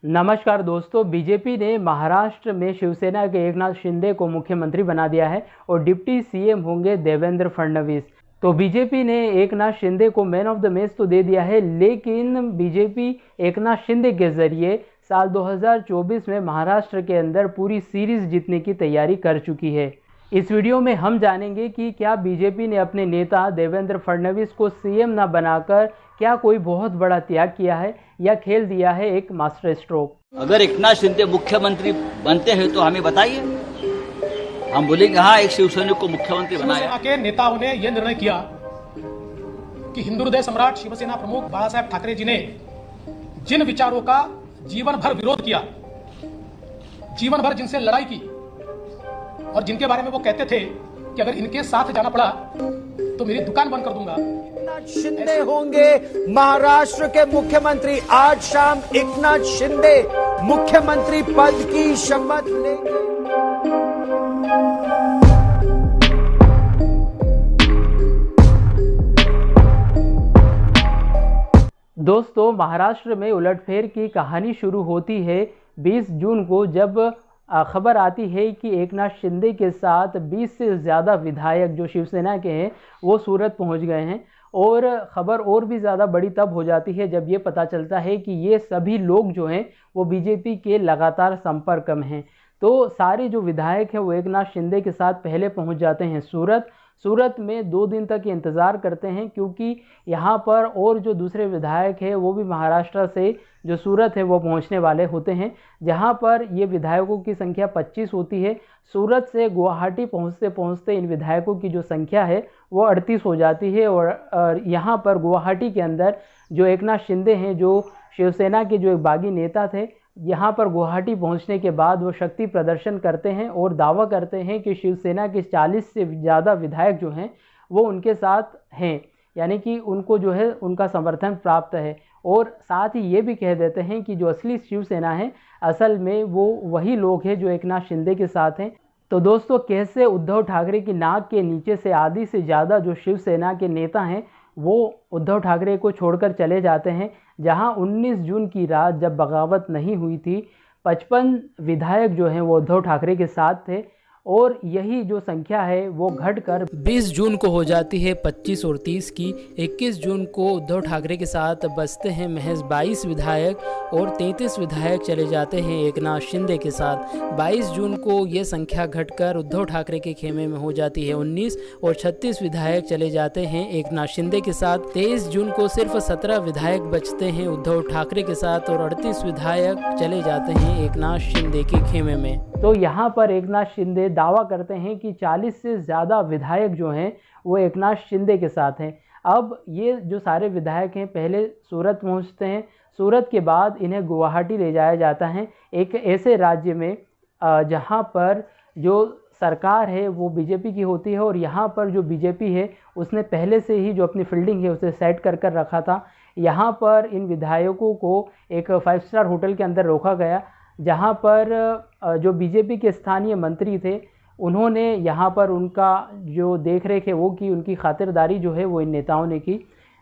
नमस्कार दोस्तों, बीजेपी ने महाराष्ट्र में शिवसेना के एकनाथ शिंदे को मुख्यमंत्री बना दिया है और डिप्टी सीएम होंगे देवेंद्र फडणवीस। तो बीजेपी ने एकनाथ शिंदे को मैन ऑफ द मैच तो दे दिया है, लेकिन बीजेपी एकनाथ शिंदे के जरिए साल 2024 में महाराष्ट्र के अंदर पूरी सीरीज जीतने की तैयारी कर चुकी है। इस वीडियो में हम जानेंगे कि क्या बीजेपी ने अपने नेता देवेंद्र फडणवीस को सीएम न बनाकर क्या कोई बहुत बड़ा त्याग किया है या खेल दिया है एक मास्टर स्ट्रोक। अगर एकनाथ शिंदे मुख्यमंत्री बनते हैं तो हमें बताइए, हम बोलेंगे हाँ एक शिवसैनिक को मुख्यमंत्री बनाया। शिवसेना के नेताओं ने यह निर्णय किया कि हिंदू हृदय सम्राट शिवसेना प्रमुख बाला साहेब ठाकरे जी ने जिन विचारों का जीवन भर विरोध किया, जीवन भर जिनसे लड़ाई की और जिनके बारे में वो कहते थे कि अगर इनके साथ जाना पड़ा तो मेरी दुकान बंद कर दूंगा, शिंदे होंगे महाराष्ट्र के मुख्यमंत्री। आज शाम एकनाथ शिंदे मुख्यमंत्री पद की शपथ लेंगे। दोस्तों, महाराष्ट्र में उलटफेर की कहानी शुरू होती है 20 जून को, जब खबर आती है कि एकनाथ शिंदे के साथ 20 से ज़्यादा विधायक जो शिवसेना के हैं वो सूरत पहुंच गए हैं। और ख़बर और भी ज़्यादा बड़ी तब हो जाती है जब ये पता चलता है कि ये सभी लोग जो हैं वो बीजेपी के लगातार संपर्क में हैं। तो सारे जो विधायक हैं वो एकनाथ शिंदे के साथ पहले पहुंच जाते हैं सूरत में 2 दिन तक इंतज़ार करते हैं, क्योंकि यहाँ पर और जो दूसरे विधायक हैं वो भी महाराष्ट्र से जो सूरत है वो पहुँचने वाले होते हैं, जहाँ पर ये विधायकों की संख्या 25 होती है। सूरत से गुवाहाटी पहुँचते पहुँचते इन विधायकों की जो संख्या है वो 38 हो जाती है। और यहाँ पर गुवाहाटी के अंदर जो एकनाथ शिंदे हैं, जो शिवसेना के जो एक बागी नेता थे, यहाँ पर गुवाहाटी पहुँचने के बाद वो शक्ति प्रदर्शन करते हैं और दावा करते हैं कि शिवसेना के 40 से ज़्यादा विधायक जो हैं वो उनके साथ हैं, यानी कि उनको जो है उनका समर्थन प्राप्त है। और साथ ही ये भी कह देते हैं कि जो असली शिवसेना है असल में वो वही लोग हैं जो एकनाथ शिंदे के साथ हैं। तो दोस्तों, कैसे उद्धव ठाकरे की नाक के नीचे से आधी से ज़्यादा जो शिवसेना के नेता हैं वो उद्धव ठाकरे को छोड़कर चले जाते हैं। जहां 19 जून की रात जब बगावत नहीं हुई थी, 55 विधायक जो हैं वो उद्धव ठाकरे के साथ थे, और यही जो संख्या है वो घटकर 20 जून को हो जाती है 25 और 30 की। 21 जून को उद्धव ठाकरे के साथ बचते हैं महज 22 विधायक और 33 विधायक चले जाते हैं एकनाथ शिंदे के साथ। 22 जून को ये संख्या घटकर उद्धव ठाकरे के खेमे में हो जाती है 19 और 36 विधायक चले जाते हैं एकनाथ शिंदे के साथ। 23 जून को सिर्फ 17 विधायक बचते हैं उद्धव ठाकरे के साथ और 38 विधायक चले जाते हैं एकनाथ शिंदे के खेमे में। तो यहाँ पर एकनाथ शिंदे दावा करते हैं कि 40 से ज़्यादा विधायक जो हैं वो एकनाथ शिंदे के साथ हैं। अब ये जो सारे विधायक हैं पहले सूरत पहुँचते हैं, सूरत के बाद इन्हें गुवाहाटी ले जाया जाता है, एक ऐसे राज्य में जहाँ पर जो सरकार है वो बीजेपी की होती है, और यहाँ पर जो बीजेपी है उसने पहले से ही जो अपनी फील्डिंग है उसे सेट कर रखा था। यहाँ पर इन विधायकों को एक 5 स्टार होटल के अंदर रोका गया, जहाँ पर जो बीजेपी के स्थानीय मंत्री थे उन्होंने यहाँ पर उनका जो देख रेख है वो की, उनकी खातिरदारी जो है वो इन नेताओं ने की।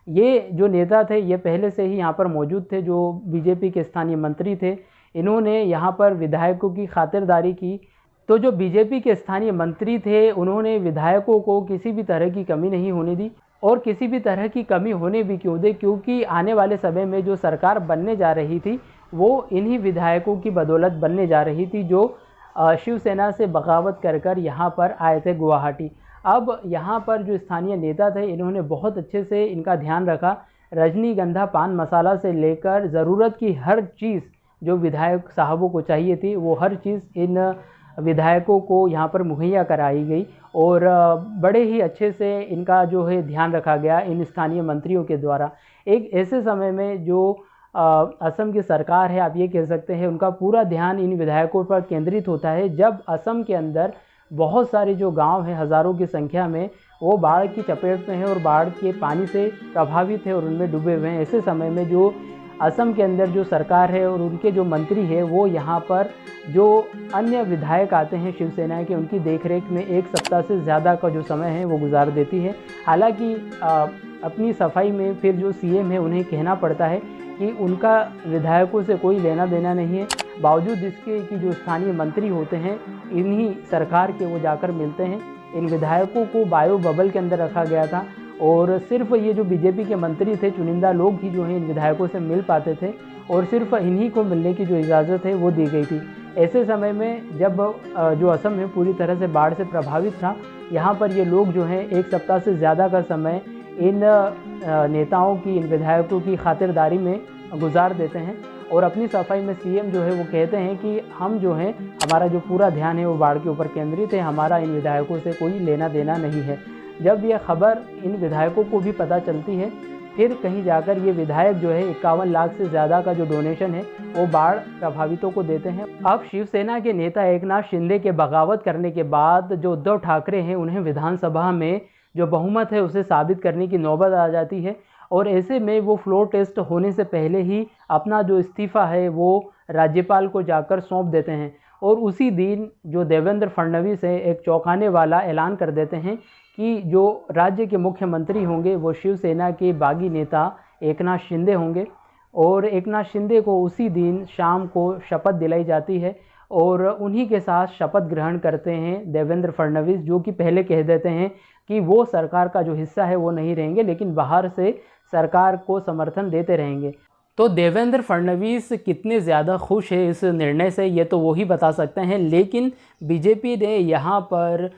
ये जो नेता थे ये पहले से ही यहाँ पर मौजूद थे, जो बीजेपी के स्थानीय मंत्री थे, इन्होंने यहाँ पर विधायकों की खातिरदारी की। तो जो बीजेपी के स्थानीय मंत्री थे उन्होंने विधायकों को किसी भी तरह की कमी नहीं होने दी, और किसी भी तरह की कमी होने भी क्यों दे, क्योंकि आने वाले समय में जो सरकार बनने जा रही थी वो इन्हीं विधायकों की बदौलत बनने जा रही थी, जो शिवसेना से बगावत कर यहाँ पर आए थे गुवाहाटी। अब यहाँ पर जो स्थानीय नेता थे इन्होंने बहुत अच्छे से इनका ध्यान रखा। रजनीगंधा पान मसाला से लेकर ज़रूरत की हर चीज़ जो विधायक साहबों को चाहिए थी वो हर चीज़ इन विधायकों को यहाँ पर मुहैया कराई गई, और बड़े ही अच्छे से इनका जो है ध्यान रखा गया इन स्थानीय मंत्रियों के द्वारा। एक ऐसे समय में जो असम की सरकार है, आप ये कह सकते हैं, उनका पूरा ध्यान इन विधायकों पर केंद्रित होता है, जब असम के अंदर बहुत सारे जो गांव हैं हज़ारों की संख्या में वो बाढ़ की चपेट में हैं और बाढ़ के पानी से प्रभावित है और उनमें डूबे हुए हैं। ऐसे समय में जो असम के अंदर जो सरकार है और उनके जो मंत्री है वो यहाँ पर जो अन्य विधायक आते हैं शिवसेना के, उनकी देखरेख में 1 सप्ताह से ज़्यादा का जो समय है वो गुजार देती है। हालांकि अपनी सफाई में फिर जो सीएम है उन्हें कहना पड़ता है कि उनका विधायकों से कोई लेना देना नहीं है। बावजूद इसके कि जो स्थानीय मंत्री होते हैं इन्हीं सरकार के वो जाकर मिलते हैं। इन विधायकों को बायो बबल के अंदर रखा गया था और सिर्फ ये जो बीजेपी के मंत्री थे, चुनिंदा लोग ही जो हैं इन विधायकों से मिल पाते थे और सिर्फ इन्हीं को मिलने की जो इजाज़त है वो दी गई थी। ऐसे समय में जब जो असम है पूरी तरह से बाढ़ से प्रभावित था, यहाँ पर ये लोग जो हैं 1 सप्ताह से ज़्यादा का समय इन नेताओं की, इन विधायकों की खातिरदारी में गुजार देते हैं और अपनी सफाई में सीएम जो है वो कहते हैं कि हम जो हैं, हमारा जो पूरा ध्यान है वो बाढ़ के ऊपर केंद्रित है, हमारा इन विधायकों से कोई लेना देना नहीं है। जब यह खबर इन विधायकों को भी पता चलती है, फिर कहीं जाकर ये विधायक जो है 51 लाख से ज़्यादा का जो डोनेशन है वो बाढ़ प्रभावितों को देते हैं। अब शिवसेना के नेता एकनाथ शिंदे के बगावत करने के बाद जो उद्धव ठाकरे हैं उन्हें विधानसभा में जो बहुमत है उसे साबित करने की नौबत आ जाती है और ऐसे में वो फ्लोर टेस्ट होने से पहले ही अपना जो इस्तीफ़ा है वो राज्यपाल को जाकर सौंप देते हैं और उसी दिन जो देवेंद्र फडणवीस है एक चौंकाने वाला ऐलान कर देते हैं कि जो राज्य के मुख्यमंत्री होंगे वो शिवसेना के बागी नेता एकनाथ शिंदे होंगे और एकनाथ शिंदे को उसी दिन शाम को शपथ दिलाई जाती है और उन्हीं के साथ शपथ ग्रहण करते हैं देवेंद्र फडणवीस, जो कि पहले कह देते हैं कि वो सरकार का जो हिस्सा है वो नहीं रहेंगे लेकिन बाहर से सरकार को समर्थन देते रहेंगे। तो देवेंद्र फडणवीस कितने ज़्यादा खुश है इस निर्णय से ये तो वो ही बता सकते हैं, लेकिन बीजेपी ने यहाँ पर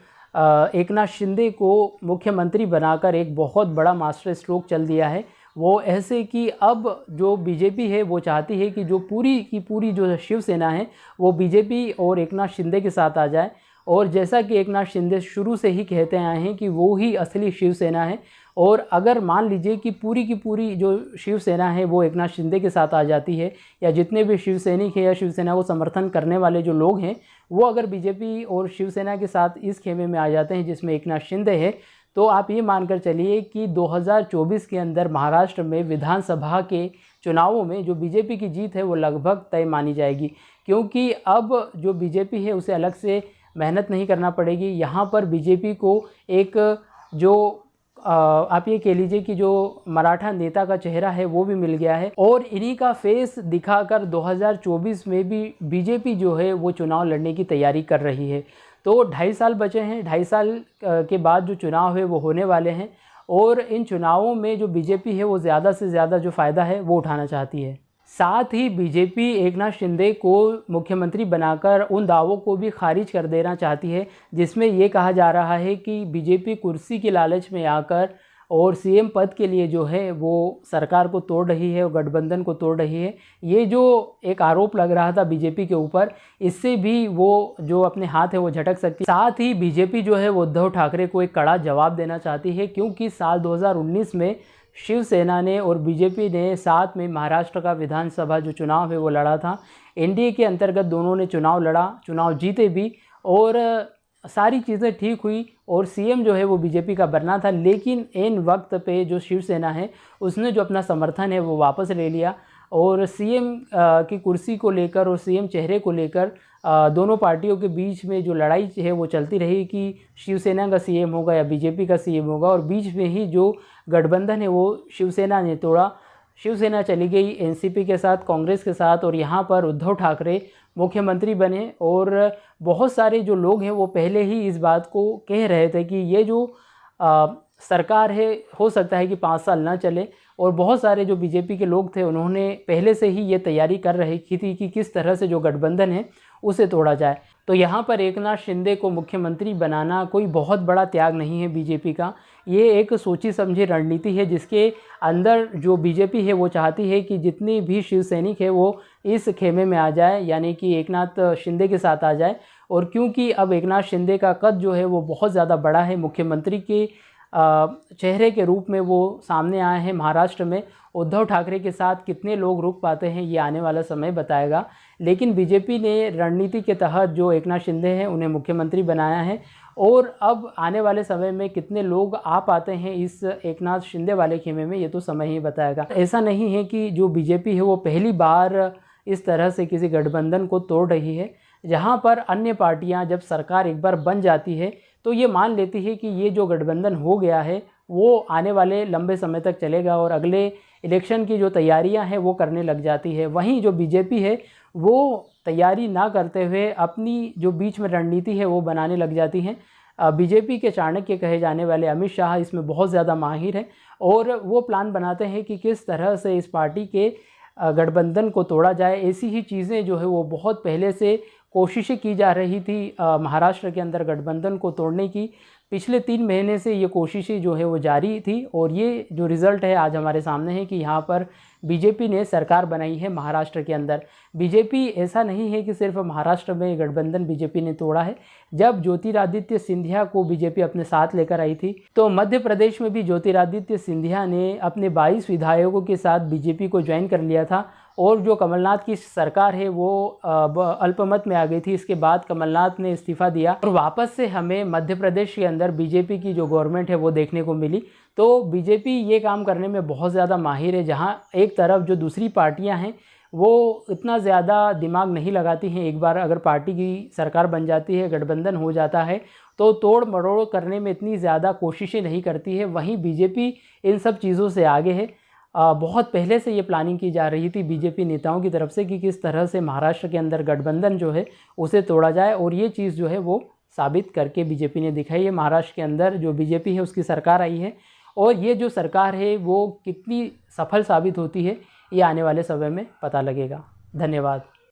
एकनाथ शिंदे को मुख्यमंत्री बनाकर एक बहुत बड़ा मास्टर स्ट्रोक चल दिया है। वो ऐसे कि अब जो बीजेपी है वो चाहती है कि जो पूरी की पूरी जो शिवसेना है वो बीजेपी और एकनाथ शिंदे के साथ आ जाए और जैसा कि एकनाथ शिंदे शुरू से ही कहते आए हैं कि वो ही असली शिवसेना है और अगर मान लीजिए कि पूरी की पूरी जो शिवसेना है वो एकनाथ शिंदे के साथ आ जाती है या जितने भी शिवसैनिक हैं या शिवसेना को समर्थन करने वाले जो लोग हैं वो अगर बीजेपी और शिवसेना के साथ इस खेमे में आ जाते हैं जिसमें एकनाथ शिंदे है, तो आप ये मानकर चलिए कि 2024 के अंदर महाराष्ट्र में विधानसभा के चुनावों में जो बीजेपी की जीत है वो लगभग तय मानी जाएगी, क्योंकि अब जो बीजेपी है उसे अलग से मेहनत नहीं करना पड़ेगी। यहाँ पर बीजेपी को एक जो आप ये कह लीजिए कि जो मराठा नेता का चेहरा है वो भी मिल गया है और इन्हीं का फेस दिखाकर 2024 में भी बीजेपी जो है वो चुनाव लड़ने की तैयारी कर रही है। तो 2.5 साल बचे हैं, 2.5 साल के बाद जो चुनाव है वो होने वाले हैं और इन चुनावों में जो बीजेपी है वो ज़्यादा से ज़्यादा जो फ़ायदा है वो उठाना चाहती है। साथ ही बीजेपी एकनाथ शिंदे को मुख्यमंत्री बनाकर उन दावों को भी खारिज कर देना चाहती है जिसमें ये कहा जा रहा है कि बीजेपी कुर्सी के लालच में आकर और सीएम पद के लिए जो है वो सरकार को तोड़ रही है और गठबंधन को तोड़ रही है। ये जो एक आरोप लग रहा था बीजेपी के ऊपर, इससे भी वो जो अपने हाथ है वो झटक सकती है। साथ ही बीजेपी जो है वो उद्धव ठाकरे को एक कड़ा जवाब देना चाहती है, क्योंकि साल 2019 में शिवसेना ने और बीजेपी ने साथ में महाराष्ट्र का विधानसभा जो चुनाव है वो लड़ा था। एनडीए के अंतर्गत दोनों ने चुनाव लड़ा, चुनाव जीते भी और सारी चीज़ें ठीक हुई और सीएम जो है वो बीजेपी का बनना था, लेकिन इन वक्त पे जो शिवसेना है उसने जो अपना समर्थन है वो वापस ले लिया और सीएम की कुर्सी को लेकर और सीएम चेहरे को लेकर दोनों पार्टियों के बीच में जो लड़ाई है वो चलती रही कि शिवसेना का सीएम होगा या बीजेपी का सीएम होगा और बीच में ही जो गठबंधन है वो शिवसेना ने तोड़ा। शिवसेना चली गई एनसीपी के साथ, कांग्रेस के साथ और यहाँ पर उद्धव ठाकरे मुख्यमंत्री बने और बहुत सारे जो लोग हैं वो पहले ही इस बात को कह रहे थे कि ये जो सरकार है हो सकता है कि 5 साल ना चले और बहुत सारे जो बीजेपी के लोग थे उन्होंने पहले से ही ये तैयारी कर रही थी कि किस तरह से जो गठबंधन है उसे तोड़ा जाए। तो यहाँ पर एकनाथ शिंदे को मुख्यमंत्री बनाना कोई बहुत बड़ा त्याग नहीं है बीजेपी का, ये एक सोची समझी रणनीति है जिसके अंदर जो बीजेपी है वो चाहती है कि जितनी भी शिवसैनिक है वो इस खेमे में आ जाए, यानी कि एकनाथ शिंदे के साथ आ जाए। और क्योंकि अब एकनाथ शिंदे का कद जो है वो बहुत ज़्यादा बड़ा है, मुख्यमंत्री के चेहरे के रूप में वो सामने आए हैं महाराष्ट्र में, उद्धव ठाकरे के साथ कितने लोग रुक पाते हैं ये आने वाला समय बताएगा। लेकिन बीजेपी ने रणनीति के तहत जो एकनाथ शिंदे हैं उन्हें मुख्यमंत्री बनाया है और अब आने वाले समय में कितने लोग आ पाते हैं इस एकनाथ शिंदे वाले खेमे में ये तो समय ही बताएगा। ऐसा नहीं है कि जो बीजेपी है वो पहली बार इस तरह से किसी गठबंधन को तोड़ रही है। जहाँ पर अन्य पार्टियाँ जब सरकार एक बार बन जाती है तो ये मान लेती है कि ये जो गठबंधन हो गया है वो आने वाले लंबे समय तक चलेगा और अगले इलेक्शन की जो तैयारियां हैं वो करने लग जाती है। वहीं जो बीजेपी है वो तैयारी ना करते हुए अपनी जो बीच में रणनीति है वो बनाने लग जाती हैं। बीजेपी के चाणक्य कहे जाने वाले अमित शाह इसमें बहुत ज़्यादा माहिर हैं और वो प्लान बनाते हैं कि किस तरह से इस पार्टी के गठबंधन को तोड़ा जाए। ऐसी ही चीज़ें जो है वो बहुत पहले से कोशिशें की जा रही थी महाराष्ट्र के अंदर गठबंधन को तोड़ने की। पिछले 3 महीने से ये कोशिशें जो है वो जारी थी और ये जो रिज़ल्ट है आज हमारे सामने है कि यहाँ पर बीजेपी ने सरकार बनाई है महाराष्ट्र के अंदर। बीजेपी ऐसा नहीं है कि सिर्फ महाराष्ट्र में गठबंधन बीजेपी ने तोड़ा है। जब ज्योतिरादित्य सिंधिया को बीजेपी अपने साथ लेकर आई थी तो मध्य प्रदेश में भी ज्योतिरादित्य सिंधिया ने अपने 22 विधायकों के साथ बीजेपी को ज्वाइन कर लिया था और जो कमलनाथ की सरकार है वो अल्पमत में आ गई थी। इसके बाद कमलनाथ ने इस्तीफा दिया और वापस से हमें मध्य प्रदेश के अंदर बीजेपी की जो गवर्नमेंट है वो देखने को मिली। तो बीजेपी ये काम करने में बहुत ज़्यादा माहिर है, जहाँ एक तरफ जो दूसरी पार्टियां हैं वो इतना ज़्यादा दिमाग नहीं लगाती हैं। एक बार अगर पार्टी की सरकार बन जाती है, गठबंधन हो जाता है तो तोड़ मरोड़ करने में इतनी ज़्यादा कोशिशें नहीं करती है। वहीं बीजेपी इन सब चीज़ों से आगे है। बहुत पहले से ये प्लानिंग की जा रही थी बीजेपी नेताओं की तरफ से कि किस तरह से महाराष्ट्र के अंदर गठबंधन जो है उसे तोड़ा जाए और ये चीज़ जो है वो साबित करके बीजेपी ने दिखाई है। महाराष्ट्र के अंदर जो बीजेपी है उसकी सरकार आई है और ये जो सरकार है वो कितनी सफल साबित होती है ये आने वाले समय में पता लगेगा। धन्यवाद।